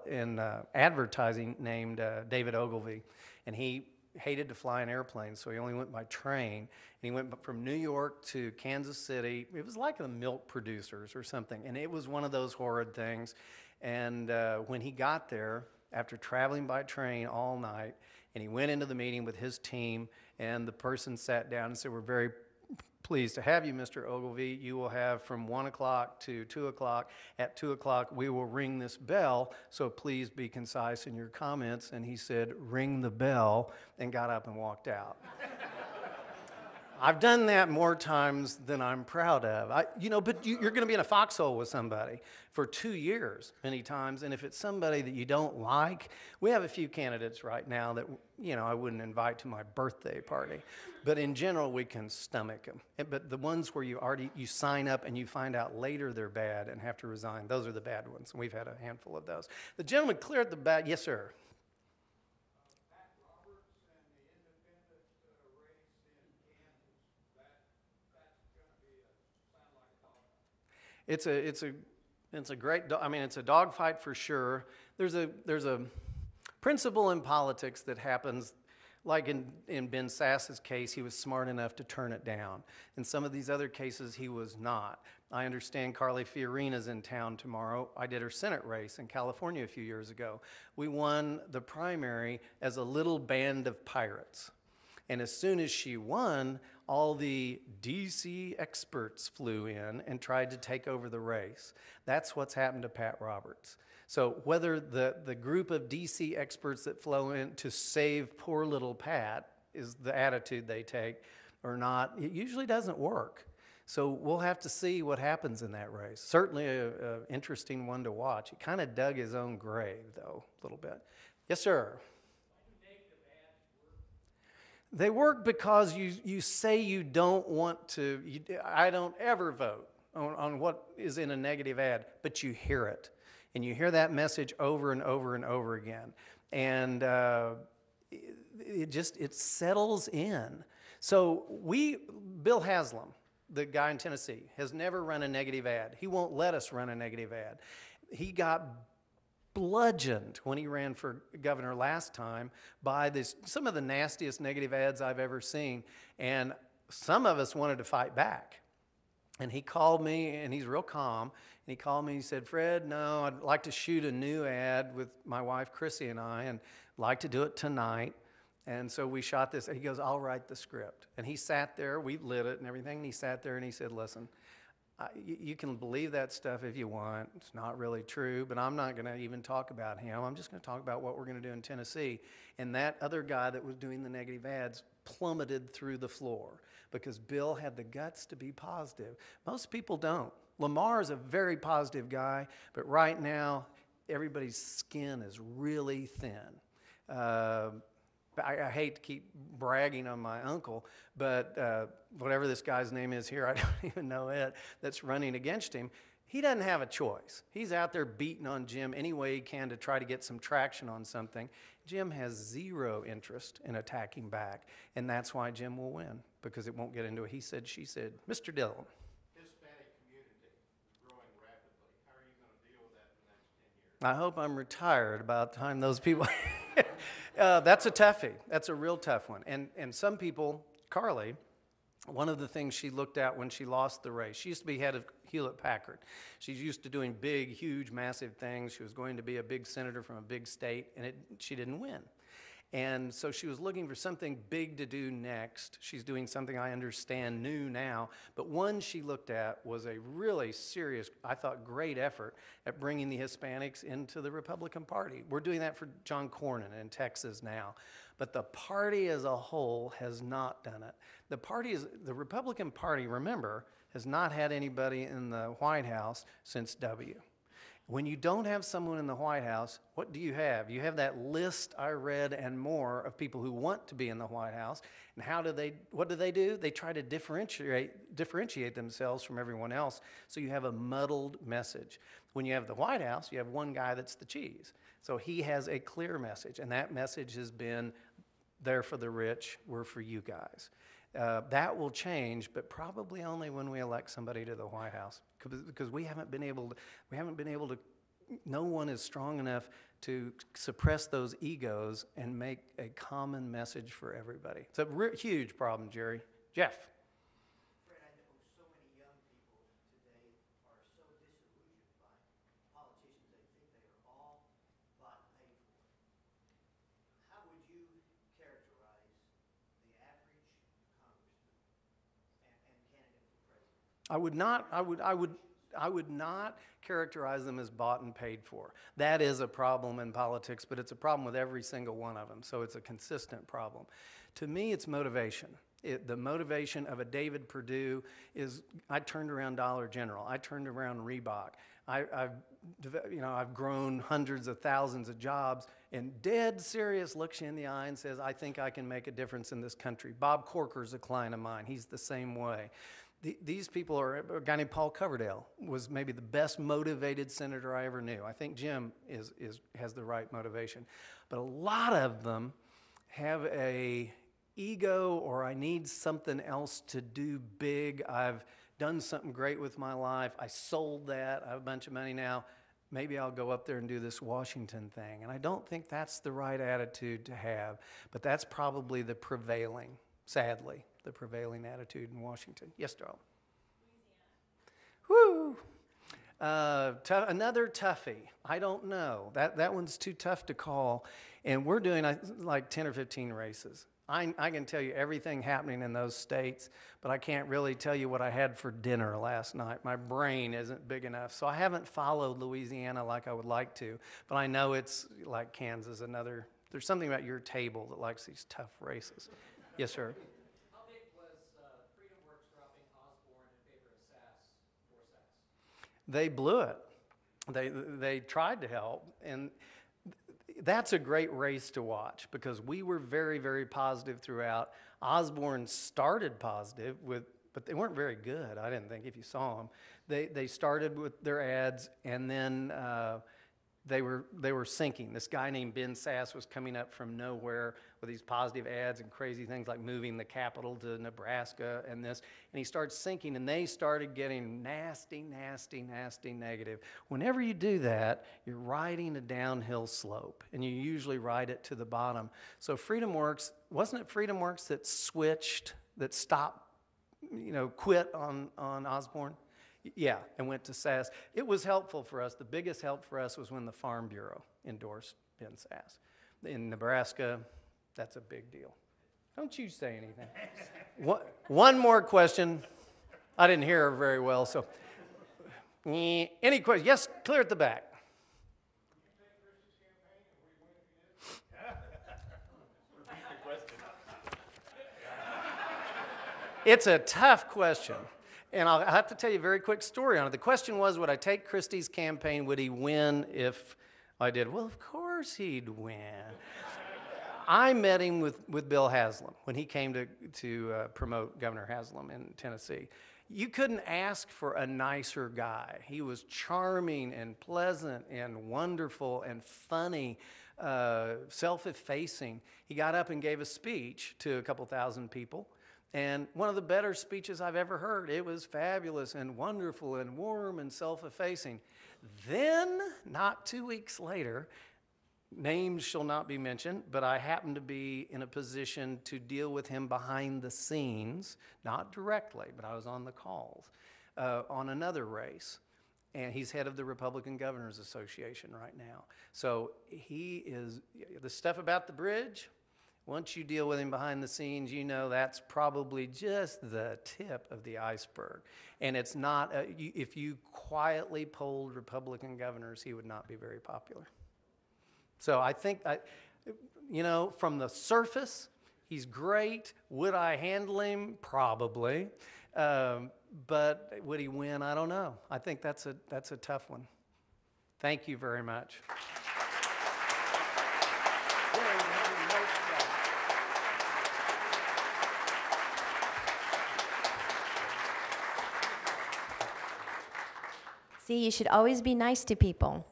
in advertising named David Ogilvy, and he hated to fly an airplane, so he only went by train. And he went from New York to Kansas City. It was like the milk producers or something, and it was one of those horrid things. And when he got there, after traveling by train all night, and he went into the meeting with his team, and the person sat down and said, we're very pleased to have you, Mr. Ogilvy. You will have from 1 o'clock to 2 o'clock. At 2 o'clock, we will ring this bell, so please be concise in your comments. And he said, ring the bell, and got up and walked out. I've done that more times than I'm proud of. But you're going to be in a foxhole with somebody for 2 years many times, and if it's somebody that you don't like, we have a few candidates right now that, I wouldn't invite to my birthday party. But in general, we can stomach them. But the ones where you sign up and you find out later they're bad and have to resign, those are the bad ones, and we've had a handful of those. The gentleman clear at the back, yes, sir. It's a great, it's a dogfight for sure. There's a principle in politics that happens, like in Ben Sass's case, he was smart enough to turn it down. In some of these other cases, he was not. I understand Carly Fiorina's in town tomorrow. I did her Senate race in California a few years ago. We won the primary as a little band of pirates. And as soon as she won, all the DC experts flew in and tried to take over the race. That's what's happened to Pat Roberts. So whether the group of DC experts that flow in to save poor little Pat is the attitude they take or not, it usually doesn't work. So we'll have to see what happens in that race. Certainly an interesting one to watch. He kind of dug his own grave, though, a little bit. Yes, sir. They work because you say you don't want to, I don't ever vote on what is in a negative ad, but you hear it. And you hear that message over and over and over again. And it settles in. So Bill Haslam, the guy in Tennessee, has never run a negative ad. He won't let us run a negative ad. He got bludgeoned when he ran for governor last time by some of the nastiest negative ads I've ever seen, and some of us wanted to fight back. And he called me, and he's real calm, and he called me and he said, Fred, no, I'd like to shoot a new ad with my wife Chrissy and I, and like to do it tonight. And so we shot this. He goes, I'll write the script. And he sat there, we lit it and everything, and he sat there and he said, listen, you can believe that stuff if you want. It's not really true, but I'm not going to even talk about him. I'm just going to talk about what we're going to do in Tennessee. And that other guy that was doing the negative ads plummeted through the floor because Bill had the guts to be positive. Most people don't. Lamar is a very positive guy, but right now, everybody's skin is really thin. I hate to keep bragging on my uncle, but whatever this guy's name is here, I don't even know it, that's running against him, he doesn't have a choice. He's out there beating on Jim any way he can to try to get some traction on something. Jim has zero interest in attacking back, and that's why Jim will win, because it won't get into a he said, she said. Mr. Dillon. Hispanic community is growing rapidly. How are you going to deal with that in the next 10 years? I hope I'm retired about the time those people... That's a toughie. That's a real tough one. And some people, Carly, one of the things she looked at when she lost the race, she used to be head of Hewlett-Packard. She's used to doing big, huge, massive things. She was going to be a big senator from a big state, and she didn't win. And so she was looking for something big to do next. She's doing something I understand new now. But one she looked at was a really serious, I thought, great effort at bringing the Hispanics into the Republican Party. We're doing that for John Cornyn in Texas now. But the party as a whole has not done it. The Republican Party, remember, has not had anybody in the White House since W. When you don't have someone in the White House, what do you have? You have that list I read and more of people who want to be in the White House. And what do? They try to differentiate themselves from everyone else, so you have a muddled message. When you have the White House, you have one guy that's the cheese. So he has a clear message, and that message has been, they're for the rich, we're for you guys. That will change, but probably only when we elect somebody to the White House, because we haven't been able to, no one is strong enough to suppress those egos and make a common message for everybody. It's a huge problem, Jerry. Jeff. Fred, I know so many young people today are so disillusioned by politicians. They think they are all bought and paid for. How would you characterize the average congressman and candidate for president? I would not characterize them as bought and paid for. That is a problem in politics, but it's a problem with every single one of them, so it's a consistent problem. To me, it's motivation. The motivation of a David Perdue is, I turned around Dollar General. I turned around Reebok. I've grown hundreds of thousands of jobs, and dead serious looks you in the eye and says, I think I can make a difference in this country. Bob Corker's a client of mine. He's the same way. These people are, a guy named Paul Coverdale was maybe the best motivated senator I ever knew. I think Jim has the right motivation. But a lot of them have a ego, or I need something else to do big. I've done something great with my life. I sold that. I have a bunch of money now. Maybe I'll go up there and do this Washington thing. And I don't think that's the right attitude to have. But that's probably the prevailing, sadly, the prevailing attitude in Washington. Yes, Darrell? Woo! Another toughie. I don't know. That one's too tough to call. And we're doing like 10 or 15 races. I can tell you everything happening in those states, but I can't really tell you what I had for dinner last night. My brain isn't big enough. So I haven't followed Louisiana like I would like to, but I know it's like Kansas, there's something about your table that likes these tough races. Yes, sir? How big was Freedom Works dropping Osborne in favor of SAS for SAS? They blew it. They tried to help, and that's a great race to watch because we were very, very positive throughout. Osborne started positive, but they weren't very good, I didn't think, if you saw them. They started with their ads, and then they were sinking. This guy named Ben Sass was coming up from nowhere with these positive ads and crazy things like moving the capital to Nebraska and this, and he started sinking, and they started getting nasty, nasty, nasty negative. Whenever you do that, you're riding a downhill slope, and you usually ride it to the bottom. So Freedom Works, wasn't it Freedom Works that switched, that stopped, quit on Osborne? Yeah, and went to SAS. It was helpful for us. The biggest help for us was when the Farm Bureau endorsed Ben Sass. In Nebraska, that's a big deal. Don't you say anything. One more question. I didn't hear her very well, so. Any questions? Yes, clear at the back. It's a tough question. And I'll have to tell you a very quick story on it. The question was, would I take Christie's campaign? Would he win if I did? Well, of course he'd win. I met him with Bill Haslam when he came to promote Governor Haslam in Tennessee. You couldn't ask for a nicer guy. He was charming and pleasant and wonderful and funny, self-effacing. He got up and gave a speech to a couple thousand people. And one of the better speeches I've ever heard. It was fabulous and wonderful and warm and self-effacing. Then, not 2 weeks later, names shall not be mentioned, but I happened to be in a position to deal with him behind the scenes, not directly, but I was on the calls, on another race. And he's head of the Republican Governors Association right now. So he is, the stuff about the bridge, Once you deal with him behind the scenes, you know that's probably just the tip of the iceberg. And it's not, if you quietly polled Republican governors, he would not be very popular. So I think, you know, from the surface, he's great. Would I handle him? Probably. But would he win? I don't know. I think that's a tough one. Thank you very much. See, you should always be nice to people.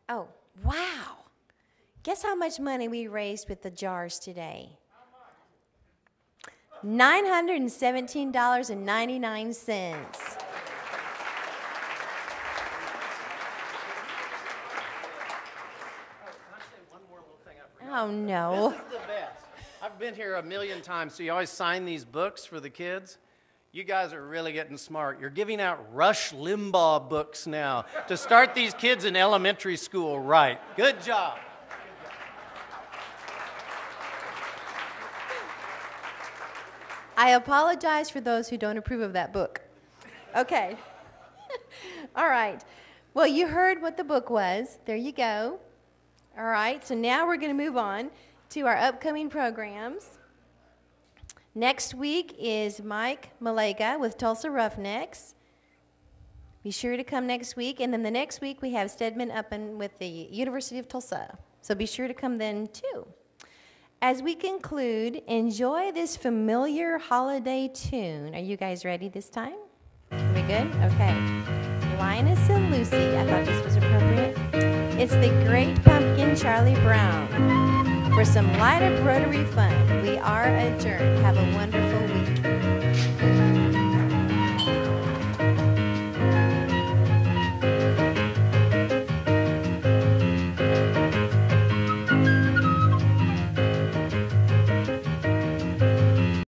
Oh, wow. Guess how much money we raised with the jars today? $917.99. Oh, no. This is the best. I've been here a million times, so you always sign these books for the kids. You guys are really getting smart. You're giving out Rush Limbaugh books now to start these kids in elementary school right. Good job. I apologize for those who don't approve of that book. Okay. All right. Well, you heard what the book was. There you go. All right. So now we're going to move on to our upcoming programs. Next week is Mike Malega with Tulsa Roughnecks. Be sure to come next week. And then the next week we have Stedman Uppen with the University of Tulsa. So be sure to come then too. As we conclude, enjoy this familiar holiday tune. Are you guys ready this time? Are we good? Okay. Linus and Lucy. I thought this was appropriate. It's the Great Pumpkin, Charlie Brown. For some light of Rotary fun, we are adjourned. Have a wonderful week.